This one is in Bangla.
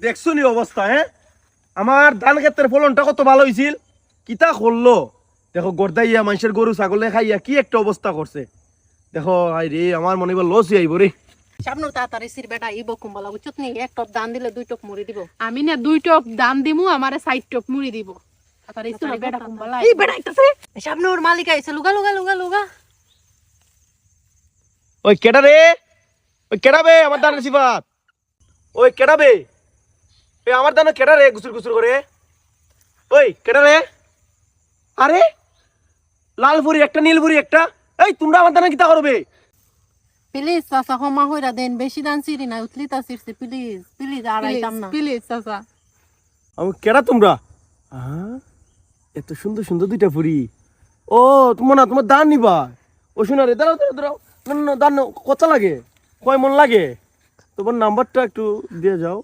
দেখছো নি অবস্থা? হ্যাঁ, আমার ধান ক্ষেতের ফলনটা কত ভালো হয়েছিল, কিতা করলো দেখো। গর্দাইয়া মানুষের গরু ছাগলে খাইয়া কি একটা অবস্থা করছে দেখো। আই রে, আমার মনে হয় লস আইব রে। সামনে তাড়াতাড়ি সির বেটা ইব কুম্বালা বুঝছত নি, এক টপ দান দিলে 2 টপ মুড়ি দিব। আমি না 2 টপ দান দিমু, আমারে 4 টপ মুড়ি দিব। তাড়াতাড়ি ইসু বেটা কুম্বালা এই বেটা আইতাছে, সামনে ওর মালিক আইছে। লুগা লুগা লুগা লুগা। ওই কেডা রে? ওই কেডা বে আমার ধানের সিফাত? ওই কেডা বে? এ আমার ধানে কেডা রে গুসুর গুসুর করে? ওই কেডা রে? আরে লাল ভুরি একটা, নীল ভুরি একটা। এই তোমরা আমার ধানে কিতা করবে? প্লিজ চাচা ক্ষমা হইরা দেন, বেশি দান সিরি না, উতলিতা সিরছে। প্লিজ প্লিজ আর আইতাম না। প্লিজ চাচা। আমি কেডা তোমরা? এত সুন্দর সুন্দর দুইটা ফুরি। ও তোমার না, তোমার দান নিবা? ও শোনা রে, দাঁড়াও দাঁড়াও দাঁড়াও। না না, দান কত লাগে, কয় মন লাগে? তোমার নাম্বারটা একটু দিয়ে যাও।